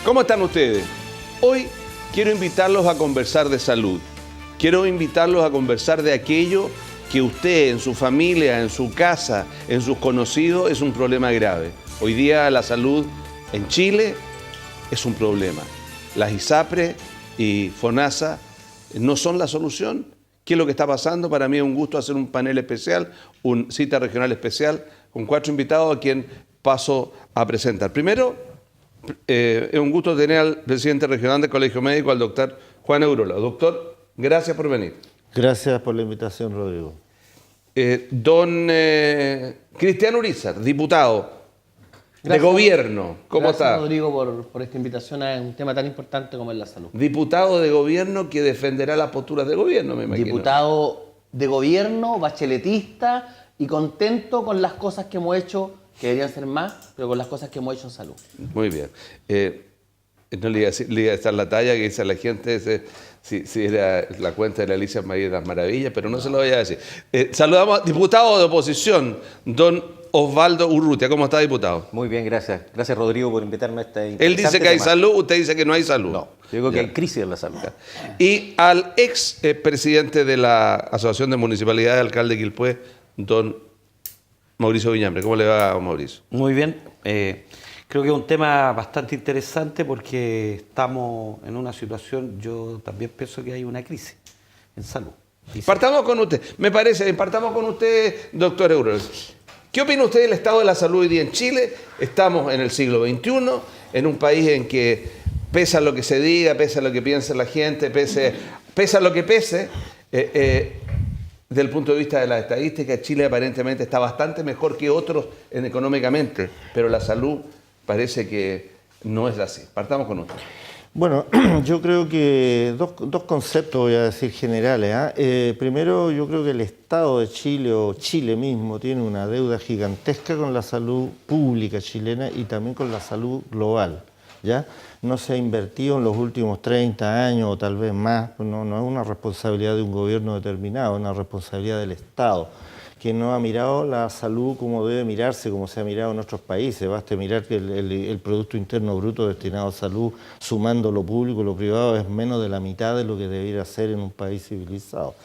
¿Cómo están ustedes? Hoy quiero invitarlos a conversar de salud. Quiero invitarlos a conversar de aquello que usted, en su familia, en su casa, en sus conocidos, es un problema grave. Hoy día la salud en Chile es un problema. Las ISAPRE y FONASA no son la solución. ¿Qué es lo que está pasando? Para mí es un gusto hacer un panel especial, una cita regional especial, con 4 invitados a quien paso a presentar. Primero, es un gusto tener al presidente regional del Colegio Médico, al doctor Juan Urola. Doctor, gracias por venir. Gracias por la invitación, Rodrigo. Don Cristian Urizar, diputado de gobierno. ¿Cómo está? Gracias, Rodrigo, por esta invitación a un tema tan importante como es la salud. Diputado de gobierno que defenderá las posturas de gobierno, me imagino. Diputado de gobierno, bacheletista y contento con las cosas que hemos hecho, que deberían ser más, pero con las cosas que hemos hecho en salud. Muy bien. No le iba a estar la talla que dice la gente, si era la cuenta de la Alicia María de las Maravillas, pero no se lo voy a decir. Saludamos al diputado de oposición, don Osvaldo Urrutia. ¿Cómo está, diputado? Muy bien, gracias. Gracias, Rodrigo, por invitarme a este Él dice que hay salud, usted dice que no hay salud. No, yo digo que hay crisis en la salud. Y al ex presidente de la Asociación de Municipalidades, alcalde de Quilpué, don Mauricio Viñambre. ¿Cómo le va, Mauricio? Muy bien. Creo que es un tema bastante interesante porque estamos en una situación, yo también pienso que hay una crisis en salud. Partamos con usted. Me parece, partamos con usted, doctor Urola. ¿Qué opina usted del estado de la salud hoy día en Chile? Estamos en el siglo XXI, en un país en que pesa lo que se diga, pesa lo que piense la gente, pesa lo que pese. Desde el punto de vista de las estadísticas, Chile aparentemente está bastante mejor que otros económicamente, pero la salud parece que no es así. Partamos con usted. Bueno, yo creo que dos conceptos voy a decir generales. Primero, yo creo que el Estado de Chile o Chile mismo tiene una deuda gigantesca con la salud pública chilena y también con la salud global. ¿Ya? No se ha invertido en los últimos 30 años o tal vez más, no es una responsabilidad de un gobierno determinado, es una responsabilidad del Estado, que no ha mirado la salud como debe mirarse, como se ha mirado en otros países. Basta mirar que el Producto Interno Bruto destinado a salud, sumando lo público y lo privado, es menos de la mitad de lo que debiera ser en un país civilizado.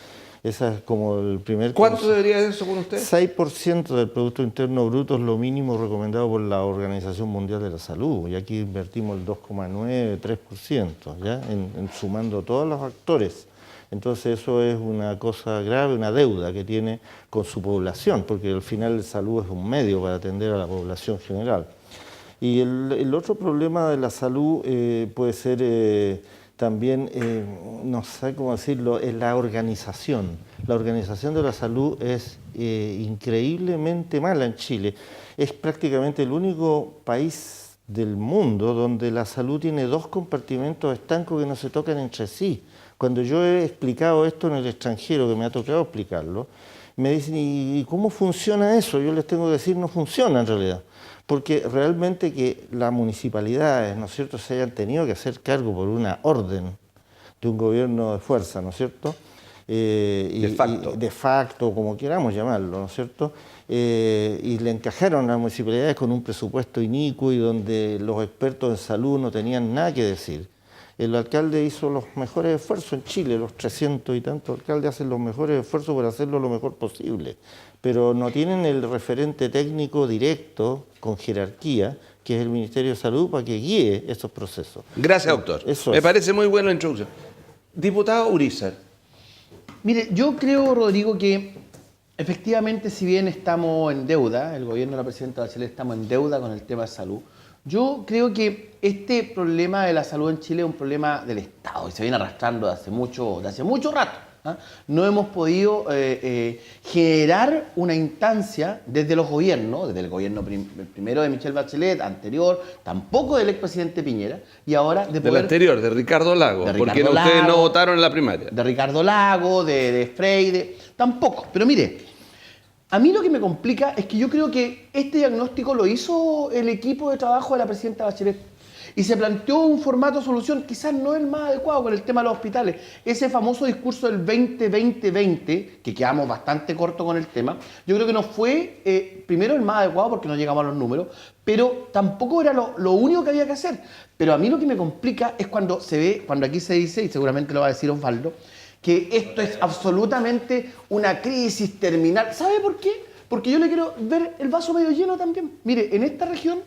Ese es como el primer... ¿Cuánto debería ser eso con usted? 6% del Producto Interno Bruto es lo mínimo recomendado por la Organización Mundial de la Salud. Y aquí invertimos el 2,9, 3%, ¿ya? En sumando todos los actores. Entonces eso es una cosa grave, una deuda que tiene con su población, porque al final la salud es un medio para atender a la población general. Y el otro problema de la salud puede ser también, no sé cómo decirlo, es la organización. La organización de la salud es increíblemente mala en Chile. Es prácticamente el único país del mundo donde la salud tiene 2 compartimentos estancos que no se tocan entre sí. Cuando yo he explicado esto en el extranjero, que me ha tocado explicarlo, me dicen, ¿y cómo funciona eso? Yo les tengo que decir, no funciona en realidad. Porque realmente que las municipalidades, ¿no es cierto?, se hayan tenido que hacer cargo por una orden de un gobierno de fuerza, ¿no es cierto? De facto, como queramos llamarlo, ¿no es cierto? Y le encajaron a las municipalidades con un presupuesto inicuo y donde los expertos en salud no tenían nada que decir. El alcalde hizo los mejores esfuerzos en Chile, los 300 y tantos alcaldes hacen los mejores esfuerzos por hacerlo lo mejor posible, pero no tienen el referente técnico directo, con jerarquía, que es el Ministerio de Salud, para que guíe esos procesos. Gracias, doctor. Me parece muy buena la introducción. Diputado Urizar. Mire, yo creo, Rodrigo, que efectivamente, si bien estamos en deuda, el gobierno de la presidenta Bachelet estamos en deuda con el tema de salud, yo creo que este problema de la salud en Chile es un problema del Estado y se viene arrastrando de hace mucho rato. ¿Ah? No hemos podido generar una instancia desde los gobiernos, desde el gobierno primero de Michelle Bachelet, anterior, tampoco del expresidente Piñera, y ahora de del anterior, de Ricardo Lago, porque ustedes no votaron en la primaria. De Ricardo Lago, de Freire, tampoco. Pero mire, a mí lo que me complica es que yo creo que este diagnóstico lo hizo el equipo de trabajo de la presidenta Bachelet. Y se planteó un formato de solución, quizás no el más adecuado con el tema de los hospitales. Ese famoso discurso del 20-20-20, que quedamos bastante corto con el tema, yo creo que no fue, primero, el más adecuado porque no llegamos a los números, pero tampoco era lo único que había que hacer. Pero a mí lo que me complica es cuando se ve, cuando aquí se dice, y seguramente lo va a decir Osvaldo, que esto es absolutamente una crisis terminal. ¿Sabe por qué? Porque yo le quiero ver el vaso medio lleno también. Mire, en esta región,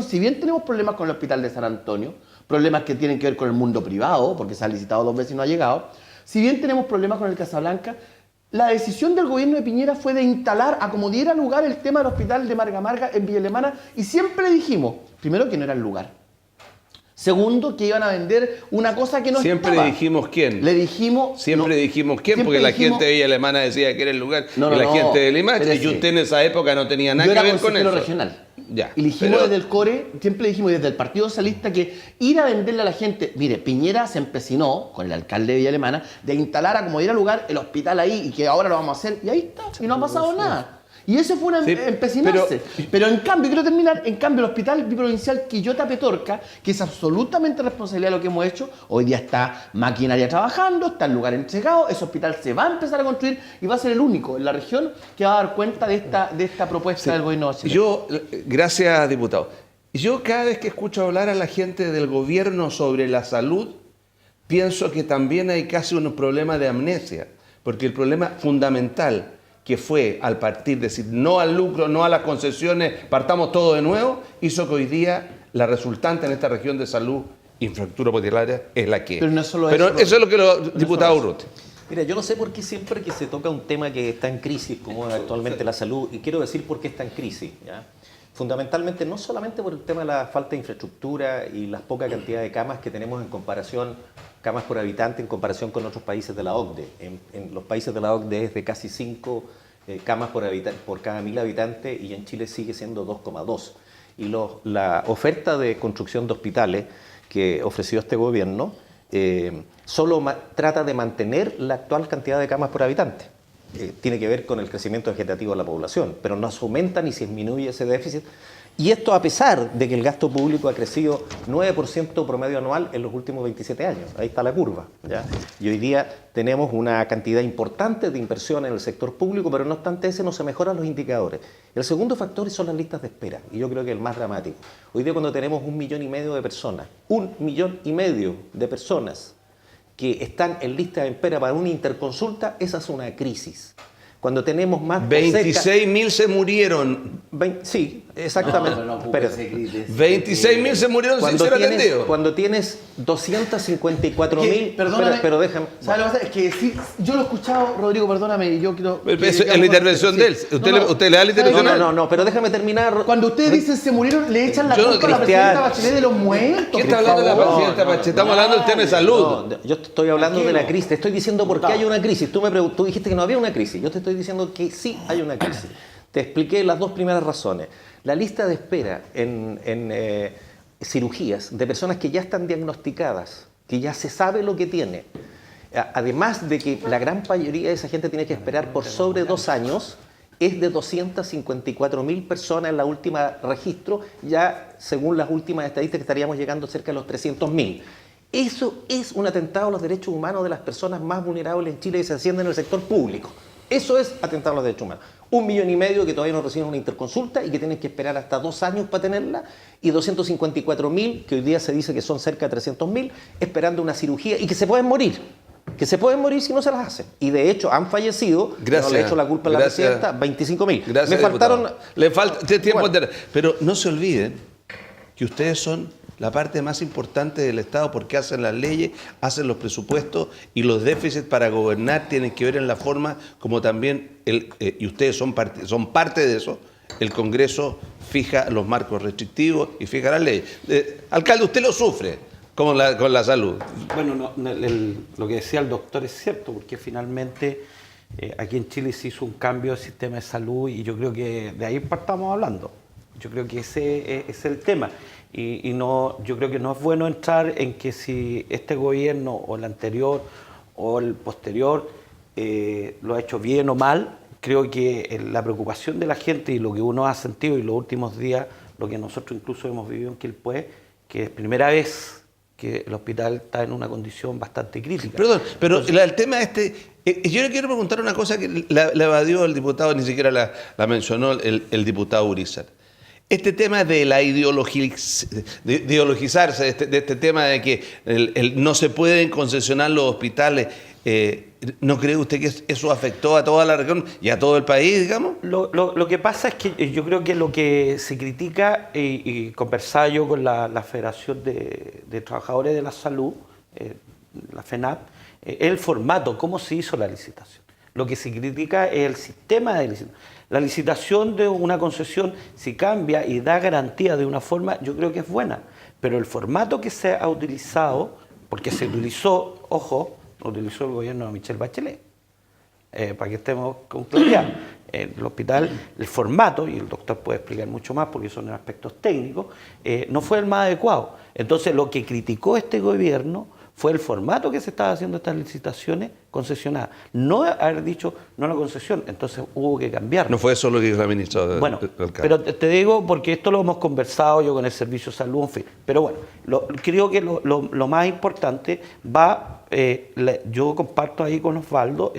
si bien tenemos problemas con el Hospital de San Antonio, problemas que tienen que ver con el mundo privado, porque se ha licitado 2 veces y no ha llegado, si bien tenemos problemas con el Casablanca, la decisión del gobierno de Piñera fue de instalar, a como diera lugar, el tema del Hospital de Marga Marga en Villa Alemana, y siempre dijimos, primero, que no era el lugar. Segundo, que iban a vender una cosa que no Siempre estaba. dijimos quién. Le dijimos... Siempre dijimos quién, porque la gente de Villa Alemana decía que era el lugar, No, y la no, gente de Limache, pero y sí. usted en esa época no tenía nada Yo que era ver con consejero eso. regional. Ya, Y dijimos pero- desde el CORE, siempre dijimos desde el Partido Socialista, que ir a venderle a la gente... Mire, Piñera se empecinó, con el alcalde de Villa Alemana, de instalar, a como diera lugar, el hospital ahí, y que ahora lo vamos a hacer, y ahí está, y no ha pasado nada. Y eso fue una Sí, empecinarse. Pero en cambio, quiero terminar, en cambio, el Hospital Biprovincial Quillota Petorca, que es absolutamente responsabilidad de lo que hemos hecho, hoy día está maquinaria trabajando, está el lugar entregado, ese hospital se va a empezar a construir y va a ser el único en la región que va a dar cuenta de esta propuesta del gobierno chileno. Yo, gracias, diputado. Yo cada vez que escucho hablar a la gente del gobierno sobre la salud, pienso que también hay casi unos problemas de amnesia, porque el problema fundamental que fue al partir, decir no al lucro, no a las concesiones, partamos todo de nuevo, hizo que hoy día la resultante en esta región de salud, infraestructura hospitalaria, es la que es. Pero no es solo Pero eso, eso es lo que No los es diputados solo Urrutia. Mira, yo no sé por qué siempre que se toca un tema que está en crisis, como actualmente la salud, y quiero decir por qué está en crisis, ¿ya? Fundamentalmente no solamente por el tema de la falta de infraestructura y la poca cantidad de camas que tenemos en comparación, camas por habitante en comparación con otros países de la OCDE. En los países de la OCDE es de casi 5 camas por cada 1000 habitantes y en Chile sigue siendo 2,2. Y la oferta de construcción de hospitales que ofreció este gobierno solo trata de mantener la actual cantidad de camas por habitante. Tiene que ver con el crecimiento vegetativo de la población, pero no se aumenta ni se disminuye ese déficit. Y esto a pesar de que el gasto público ha crecido 9% promedio anual en los últimos 27 años. Ahí está la curva, ¿ya? Y hoy día tenemos una cantidad importante de inversión en el sector público, pero no obstante ese no se mejoran los indicadores. El segundo factor son las listas de espera, y yo creo que es el más dramático. Hoy día cuando tenemos 1,5 millones de personas, 1,5 millones de personas que están en lista de espera para una interconsulta, esa es una crisis. Cuando tenemos más... 26.000 se murieron. Sí, exactamente. Espérate. 26.000 se murieron sin ser atendidos. Cuando tienes 254.000... Perdóname, pero déjame... ¿sabes lo que pasa? Es que sí, yo lo he escuchado, Rodrigo, perdóname, y yo quiero... Es la intervención de él. ¿Usted le da la intervención? No, pero déjame terminar. Cuando ustedes dicen se murieron, le echan la Yo no, culpa a la Cristian. presidenta Bachelet de los muertos. ¿Qué está por hablando la favor. presidenta Bachelet? Estamos hablando del tema de salud. No, yo estoy hablando de la crisis. Te estoy diciendo por qué hay una crisis. Tú dijiste que no había una crisis. Yo te estoy diciendo que sí hay una crisis. Te expliqué las 2 primeras razones. La lista de espera en cirugías de personas que ya están diagnosticadas, que ya se sabe lo que tiene, además de que la gran mayoría de esa gente tiene que esperar por sobre 2 años, es de 254.000 personas en la última registro, ya según las últimas estadísticas estaríamos llegando cerca de los 300.000. Eso es un atentado a los derechos humanos de las personas más vulnerables en Chile que se ascienden en el sector público. Eso es atentado a los derechos humanos. 1,5 millones que todavía no reciben una interconsulta y que tienen que esperar hasta 2 años para tenerla, y 254.000, que hoy día se dice que son cerca de 300.000, esperando una cirugía y que se pueden morir. Que se pueden morir si no se las hacen. Y de hecho han fallecido, Gracias. no le echo la culpa a la Gracias. presidenta, 25.000. Gracias, Me faltaron... diputado. Le falta tiempo. Bueno. Pero no se olviden que ustedes son la parte más importante del Estado porque hacen las leyes, hacen los presupuestos y los déficits para gobernar tienen que ver en la forma como también, y ustedes son parte de eso, el Congreso fija los marcos restrictivos y fija las leyes. Alcalde, usted lo sufre con la salud. Bueno, lo que decía el doctor es cierto, porque finalmente aquí en Chile se hizo un cambio del sistema de salud y yo creo que de ahí estamos hablando. Yo creo que ese es el tema. Y no, yo creo que no es bueno entrar en que si este gobierno o el anterior o el posterior lo ha hecho bien o mal. Creo que la preocupación de la gente y lo que uno ha sentido y los últimos días, lo que nosotros incluso hemos vivido en Quilpué, que es primera vez que el hospital está en una condición bastante crítica. Perdón, pero el tema yo le quiero preguntar una cosa que la evadió el diputado, ni siquiera la mencionó el diputado Urizar. Este tema de la ideologizarse, de este tema de que no se pueden concesionar los hospitales, ¿no cree usted que eso afectó a toda la región y a todo el país, digamos? Lo que pasa es que yo creo que lo que se critica, y conversaba yo con la Federación de Trabajadores de la Salud, la FENAP, es el formato, cómo se hizo la licitación. Lo que se critica es el sistema de licitación. La licitación de una concesión, si cambia y da garantía de una forma, yo creo que es buena. Pero el formato que se ha utilizado, porque se utilizó, ojo, lo utilizó el gobierno de Michelle Bachelet, para que estemos con claridad. El hospital, el formato, y el doctor puede explicar mucho más porque son aspectos técnicos, no fue el más adecuado. Entonces, lo que criticó este gobierno fue el formato que se estaba haciendo estas licitaciones concesionadas. No haber dicho no la concesión, entonces hubo que cambiar. No fue eso lo que dijo la ministra del Bueno, campo. pero te digo, porque esto lo hemos conversado yo con el Servicio de Salud, en fin. Pero bueno, creo que lo más importante va, yo comparto ahí con Osvaldo,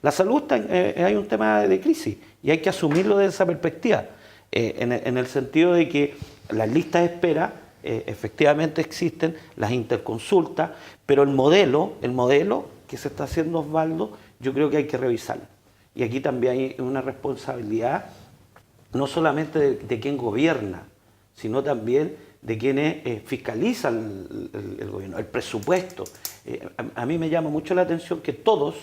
la salud hay un tema de crisis y hay que asumirlo desde esa perspectiva, en el sentido de que las listas de espera efectivamente existen, las interconsultas, pero el modelo que se está haciendo, Osvaldo, yo creo que hay que revisarlo. Y aquí también hay una responsabilidad no solamente de quien gobierna, sino también de quienes fiscalizan el gobierno, el presupuesto. A mí me llama mucho la atención que todos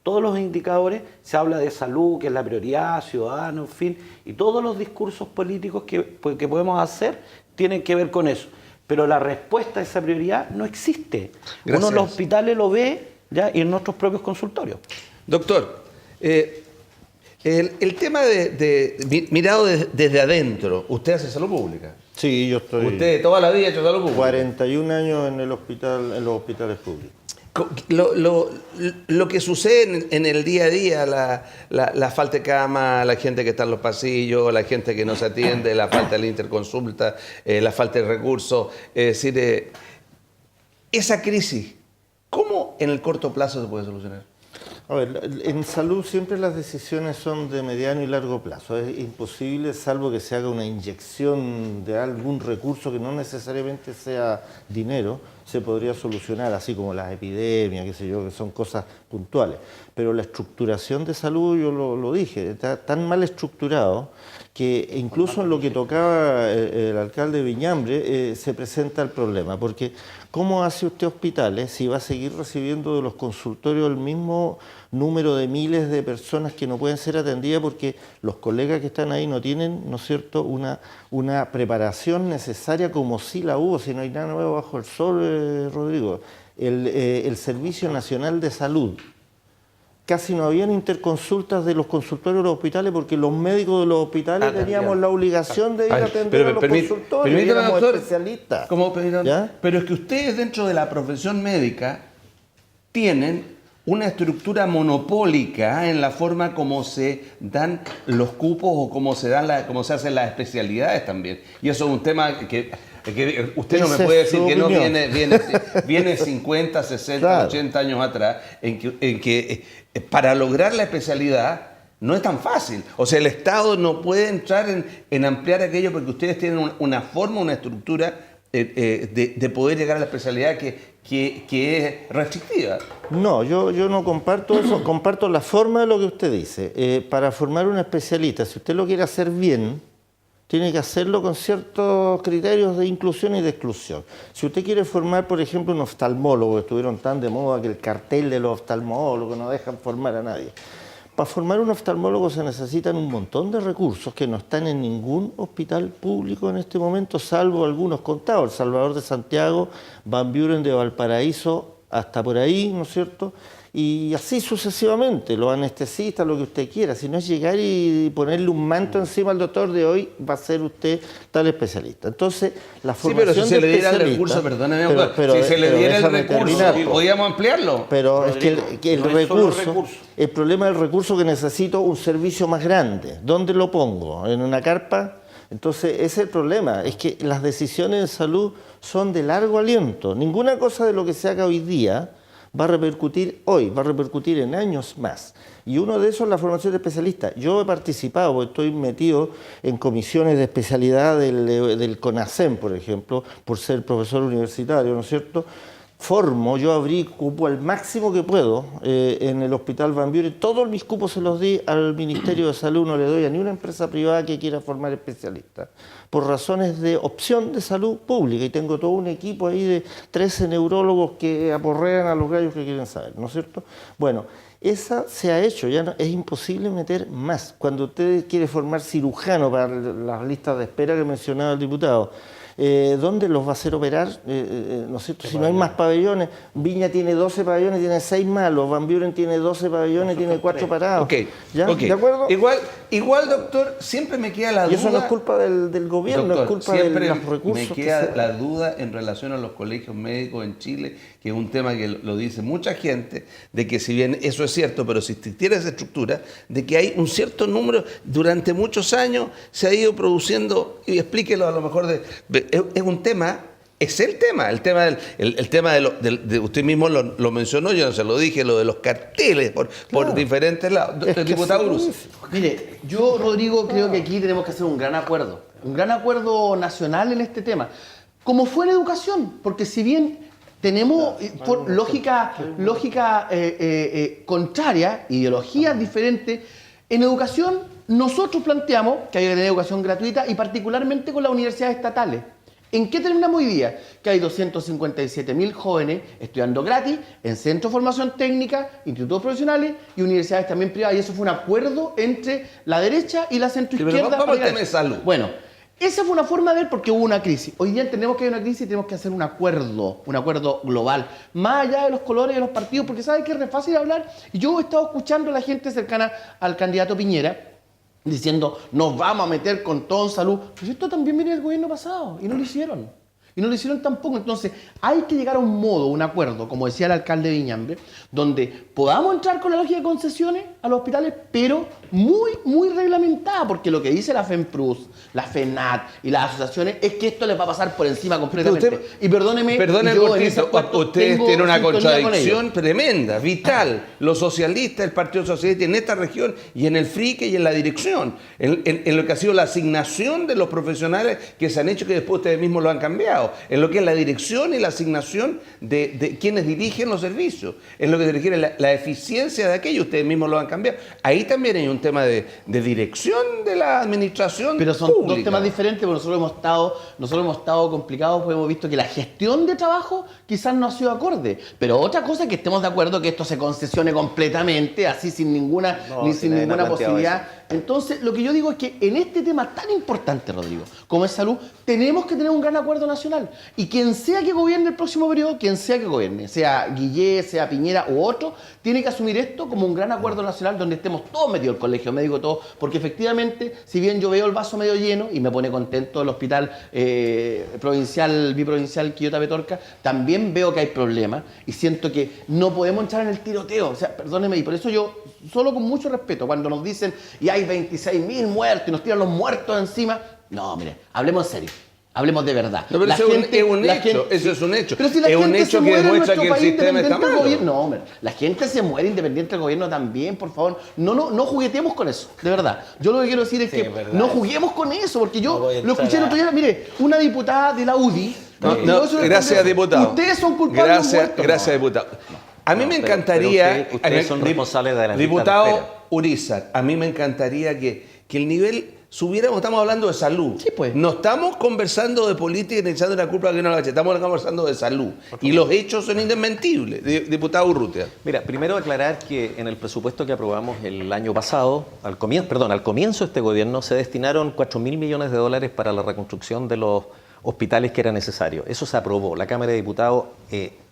los indicadores, se habla de salud, que es la prioridad, ciudadano, en fin, y todos los discursos políticos que podemos hacer tienen que ver con eso. Pero la respuesta a esa prioridad no existe. Gracias. Uno en los hospitales lo ve ya y en nuestros propios consultorios. Doctor, el tema mirado desde adentro, usted hace salud pública. Sí, yo estoy Usted toda la vida ha hecho salud pública. 41 años en los hospitales públicos. Lo que sucede en el día a día, la falta de cama, la gente que está en los pasillos, la gente que no se atiende, la falta de la interconsulta, la falta de recursos, es decir, esa crisis, ¿cómo en el corto plazo se puede solucionar? A ver, en salud siempre las decisiones son de mediano y largo plazo. Es imposible, salvo que se haga una inyección de algún recurso que no necesariamente sea dinero, se podría solucionar, así como las epidemias, qué sé yo, que son cosas puntuales. Pero la estructuración de salud, yo lo dije, está tan mal estructurado que incluso en lo que tocaba el alcalde de Viñambre se presenta el problema, porque ¿cómo hace usted hospitales si va a seguir recibiendo de los consultorios el mismo número de miles de personas que no pueden ser atendidas porque los colegas que están ahí no tienen, ¿no es cierto?, una preparación necesaria como sí la hubo, si no hay nada nuevo bajo el sol, Rodrigo. El Servicio Nacional de Salud, casi no habían interconsultas de los consultorios de los hospitales porque los médicos de los hospitales teníamos la obligación de ir a atender a los consultorios, éramos especialistas. Pero es que ustedes dentro de la profesión médica tienen una estructura monopólica en la forma como se dan los cupos o cómo se hacen las especialidades también. Y eso es un tema que usted no me puede decir que no viene 50, 60, claro, 80 años atrás, en que para lograr la especialidad no es tan fácil. O sea, el Estado no puede entrar en ampliar aquello porque ustedes tienen una forma, una estructura de poder llegar a la especialidad que es restrictiva. No, yo no comparto eso, comparto la forma de lo que usted dice. Para formar un especialista, si usted lo quiere hacer bien, tiene que hacerlo con ciertos criterios de inclusión y de exclusión. Si usted quiere formar, por ejemplo, un oftalmólogo, estuvieron tan de moda que el cartel de los oftalmólogos no dejan formar a nadie. Para formar un oftalmólogo se necesitan un montón de recursos que no están en ningún hospital público en este momento, salvo algunos contados. El Salvador de Santiago, Van Buren de Valparaíso, hasta por ahí, ¿no es cierto? Y así sucesivamente, los anestesistas, lo que usted quiera. Si no es llegar y ponerle un manto encima al doctor de hoy, va a ser usted tal especialista. Entonces, la formación de sí, pero si se le diera el recurso, perdóneme, si se le diera el recurso, podíamos ampliarlo. Pero es que el recurso, el problema del recurso que necesito un servicio más grande. ¿Dónde lo pongo? ¿En una carpa? Entonces, ese es el problema, es que las decisiones de salud son de largo aliento. Ninguna cosa de lo que se haga hoy día va a repercutir hoy, va a repercutir en años más. Y uno de esos es la formación de especialistas. Yo he participado, porque estoy metido en comisiones de especialidad del CONASEM, por ejemplo, por ser profesor universitario, ¿no es cierto? Yo abrí cupo al máximo que puedo en el Hospital Van Buren. Todos mis cupos se los di al Ministerio de Salud, no le doy a ni una empresa privada que quiera formar especialistas, por razones de opción de salud pública. Y tengo todo un equipo ahí de 13 neurólogos que aporrean a los gallos que quieren saber, ¿no es cierto? Bueno, esa se ha hecho, ya no, es imposible meter más. Cuando usted quiere formar cirujano para las listas de espera que mencionaba el diputado, ¿dónde los va a hacer operar? ¿No es cierto? Si no hay más pabellones, Viña tiene 12 pabellones, tiene 6 malos, Van Buren tiene 12 pabellones, tiene 4 parados. Ok, ¿Ya? ok. ¿De acuerdo? Igual, doctor, siempre me queda la duda. Y eso no es culpa del gobierno, Doctor, es culpa de siempre los recursos. me queda la duda en relación a los colegios médicos en Chile, que es un tema que lo dice mucha gente, de que si bien eso es cierto, pero si existiera esa estructura, de que hay un cierto número, durante muchos años se ha ido produciendo, y explíquelo a lo mejor, es un tema. Es el tema de usted mismo lo mencionó, yo no se lo dije, lo de los carteles por diferentes lados. Diputado Cruz. Mire, yo, Rodrigo, creo que aquí tenemos que hacer un gran acuerdo nacional en este tema, como fue en educación, porque si bien tenemos por lógica contraria, ideologías diferentes, en educación nosotros planteamos que hay que tener educación gratuita y particularmente con las universidades estatales. ¿En qué terminamos hoy día? Que hay 257.000 jóvenes estudiando gratis en centros de formación técnica, institutos profesionales y universidades también privadas. Y eso fue un acuerdo entre la derecha y la centroizquierda. Pero vamos al tema de salud. Bueno, esa fue una forma de ver porque hubo una crisis. Hoy día entendemos que hay una crisis y tenemos que hacer un acuerdo global, más allá de los colores de los partidos, porque sabe que es re fácil hablar. Y yo he estado escuchando a la gente cercana al candidato Piñera, diciendo, nos vamos a meter con todo en salud. Pero esto también viene del gobierno pasado y no lo hicieron. Y no lo hicieron tampoco. Entonces, hay que llegar a un modo, un acuerdo, como decía el alcalde de Viñambre, donde podamos entrar con la lógica de concesiones a los hospitales, pero muy reglamentada, porque lo que dice la FEMPRUS, la FENAT y las asociaciones es que esto les va a pasar por encima completamente. Y perdóneme, ustedes tienen una contradicción tremenda, vital. Los socialistas, el Partido Socialista en esta región y en el FRIQUE y en la dirección, en lo que ha sido la asignación de los profesionales que se han hecho, que después ustedes mismos lo han cambiado, en lo que es la dirección y la asignación de quienes dirigen los servicios, en lo que se refiere a la eficiencia de aquello, ustedes mismos lo han cambiado. Ahí también hay un tema de dirección de la administración. Pero son pública. Dos temas diferentes, porque nosotros hemos estado complicados, porque hemos visto que la gestión de trabajo quizás no ha sido acorde. Pero otra cosa es que estemos de acuerdo que esto se concesione completamente, así sin ninguna posibilidad. Entonces, lo que yo digo es que en este tema tan importante, Rodrigo, como es salud, tenemos que tener un gran acuerdo nacional. Y quien sea que gobierne el próximo periodo, quien sea que gobierne, sea Guillé, sea Piñera u otro, tiene que asumir esto como un gran acuerdo nacional donde estemos todos metidos, el colegio médico, todo, porque efectivamente, si bien yo veo el vaso medio lleno y me pone contento el hospital biprovincial Quillota Petorca, también veo que hay problemas y siento que no podemos entrar en el tiroteo. O sea, perdóneme, y por eso yo, solo con mucho respeto, cuando nos dicen y hay 26.000 muertos y nos tiran los muertos encima, no, mire, hablemos en serio. Hablemos de verdad. No, pero eso es un hecho. Pero si la es un gente hecho se que muere demuestra en que el nuestro sistema país está independiente del mal. gobierno. No, hombre, la gente se muere independiente del gobierno también, por favor. No juguetemos con eso, de verdad. Yo lo que quiero decir es que no juguemos con eso, porque yo lo escuché el otro día. Mire, una diputada de la UDI. Gracias, diputado. Ustedes son culpables de muertos. Gracias, diputado. A mí me encantaría... Ustedes son responsables de la Diputado Urizar, a mí me encantaría que el nivel subiéramos, estamos hablando de salud. Sí, pues. No estamos conversando de política y echando la culpa a que no la eche, estamos conversando de salud. Y los hechos son indesmentibles. Diputado Urrutia. Mira, primero aclarar que en el presupuesto que aprobamos el año pasado, al comienzo de este gobierno, se destinaron 4.000 millones de dólares para la reconstrucción de los hospitales que era necesario. Eso se aprobó. La Cámara de Diputados,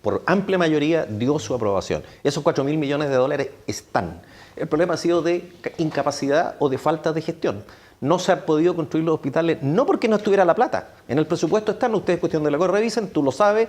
por amplia mayoría, dio su aprobación. Esos 4.000 millones de dólares están. El problema ha sido de incapacidad o de falta de gestión. no se han podido construir los hospitales, no porque no estuviera la plata. En el presupuesto están, ustedes cuestión de la cosa revisen, tú lo sabes,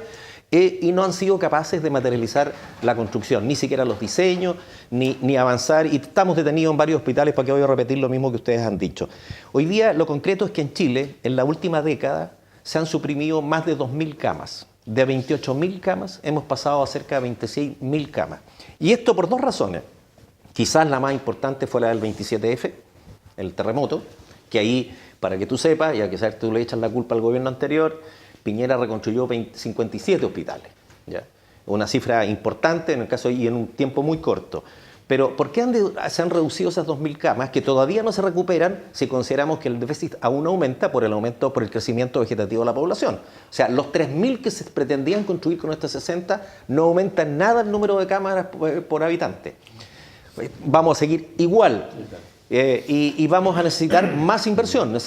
y no han sido capaces de materializar la construcción, ni siquiera los diseños, ni avanzar, y estamos detenidos en varios hospitales, para que voy a repetir lo mismo que ustedes han dicho. Hoy día lo concreto es que en Chile, en la última década, se han suprimido más de 2.000 camas. De 28.000 camas hemos pasado a cerca de 26.000 camas. Y esto por dos razones. Quizás la más importante fue la del 27F, el terremoto, que ahí, para que tú sepas, y a que sabes, tú le echas la culpa al gobierno anterior, Piñera reconstruyó 57 hospitales. ¿Ya? Una cifra importante en el caso y en un tiempo muy corto. Pero ¿por qué se han reducido esas 2.000 camas que todavía no se recuperan si consideramos que el déficit aún aumenta por el crecimiento vegetativo de la población? O sea, los 3.000 que se pretendían construir con estos 60 no aumentan nada el número de cámaras por habitante. Vamos a seguir igual y vamos a necesitar más inversión,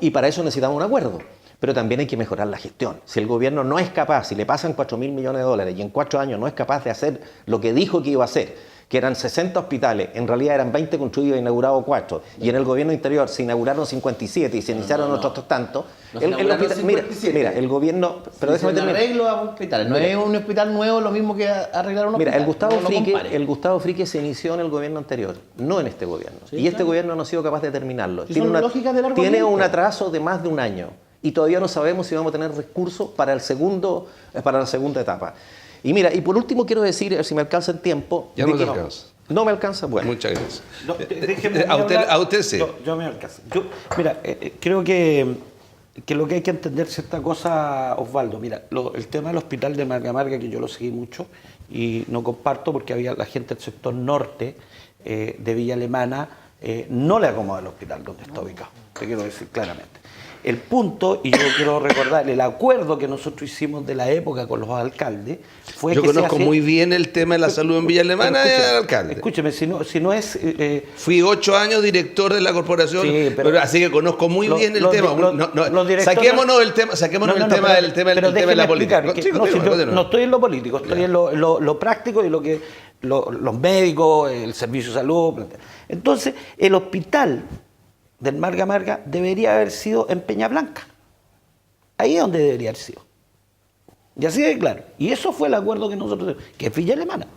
y para eso necesitamos un acuerdo. Pero también hay que mejorar la gestión. Si el gobierno no es capaz, si le pasan 4.000 millones de dólares y en 4 años no es capaz de hacer lo que dijo que iba a hacer, que eran 60 hospitales, en realidad eran 20 construidos e inaugurados 4, y en el gobierno interior se inauguraron 57 y se iniciaron otros tantos. Mira, el gobierno... Pero déjame terminar. Arreglo a hospitales, no es un hospital nuevo lo mismo que arreglar un hospital. Mira, el Gustavo Fricke se inició en el gobierno anterior, no en este gobierno. Sí, y este gobierno no ha sido capaz de terminarlo. Tiene un atraso de más de un año. Y todavía no sabemos si vamos a tener recursos para la segunda etapa. Y mira, y por último quiero decir, si me alcanza el tiempo... Ya no te alcanza. No me alcanza, bueno. Muchas gracias. No, a usted sí. Yo me alcanza. Mira, creo que lo que hay que entender cierta cosa, Osvaldo, mira, el tema del hospital de Marga Marga, que yo lo seguí mucho y no comparto porque había la gente del sector norte de Villa Alemana, no le acomoda el hospital donde está ubicado, te quiero decir claramente. El punto, y yo quiero recordar, el acuerdo que nosotros hicimos de la época con los alcaldes fue yo conozco muy bien el tema de la salud en Villa Alemana y el alcalde. Escúcheme, si no es... Fui 8 años director de la corporación, sí, pero así que conozco muy bien el tema. Saquémonos el tema, del tema de la política. No estoy en lo político, estoy en lo práctico y lo que los médicos, el servicio de salud. Entonces, el hospital del Marga Marga debería haber sido en Peña Blanca. Ahí es donde debería haber sido. Y así de claro. Y eso fue el acuerdo que nosotros tenemos, que es Villa Alemana.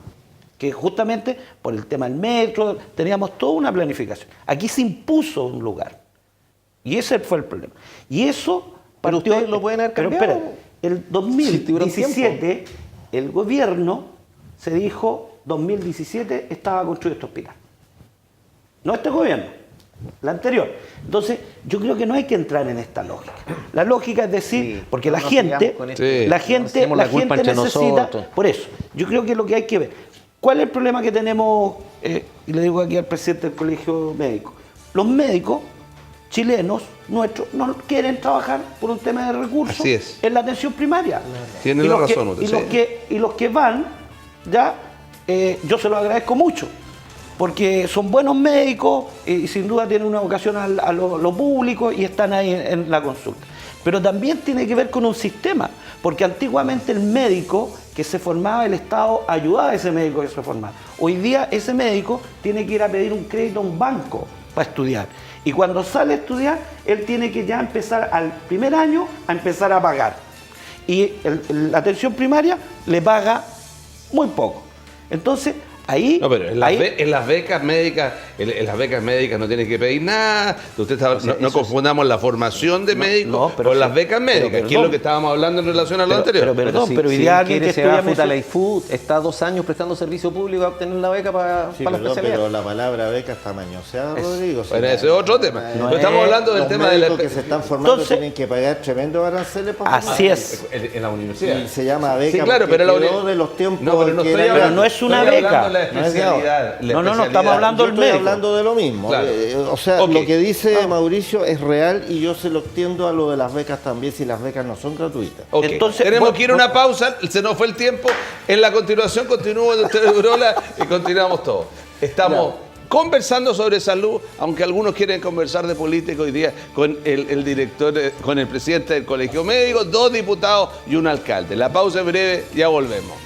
Que justamente por el tema del metro teníamos toda una planificación. Aquí se impuso un lugar. Y ese fue el problema. Y eso... Pero ustedes lo pueden haber cambiado. Pero espera, el 2017 el gobierno se dijo, 2017 estaba construido este hospital. No este gobierno. La anterior. Entonces, yo creo que no hay que entrar en esta lógica. La lógica es decir, porque la gente necesita... Por eso, yo creo que lo que hay que ver. ¿Cuál es el problema que tenemos? Y le digo aquí al presidente del Colegio Médico. Los médicos chilenos nuestros no quieren trabajar por un tema de recursos en la atención primaria. Tiene la razón. Y los que van, ya, yo se lo agradezco mucho. Porque son buenos médicos y sin duda tienen una vocación a lo público y están ahí en la consulta. Pero también tiene que ver con un sistema, porque antiguamente el médico que se formaba, el Estado ayudaba a ese médico que se formaba. Hoy día ese médico tiene que ir a pedir un crédito a un banco para estudiar. Y cuando sale a estudiar, él tiene que ya empezar al primer año a empezar a pagar. Y la atención primaria le paga muy poco. Entonces, ahí, no, pero en las becas médicas, no tiene que pedir nada. No confundamos la formación de médicos con las becas médicas, que es lo que estábamos hablando en relación a lo anterior. Pero si alguien que estudia Futaleifut está 2 años prestando servicio público a obtener la beca para la especialidad. Pero la palabra beca está mañoseada, Rodrigo. Bueno, ese es otro tema. Estamos hablando del tema de los que se están formando tienen que pagar tremendos aranceles para así es. En la universidad. Y se llama beca. Sí, claro, pero de los tiempos. Pero no es una beca. No, estamos hablando del médico. Estoy hablando de lo mismo. Claro. O sea, lo que dice Mauricio es real y yo se lo extiendo a lo de las becas también, si las becas no son gratuitas. Entonces, tenemos que ir a una pausa, se nos fue el tiempo. En la continuación continúa el doctor Urola y continuamos todos. Estamos conversando sobre salud, aunque algunos quieren conversar de política hoy día con el director, con el presidente del Colegio Médico, 2 diputados y un alcalde. La pausa es breve, ya volvemos.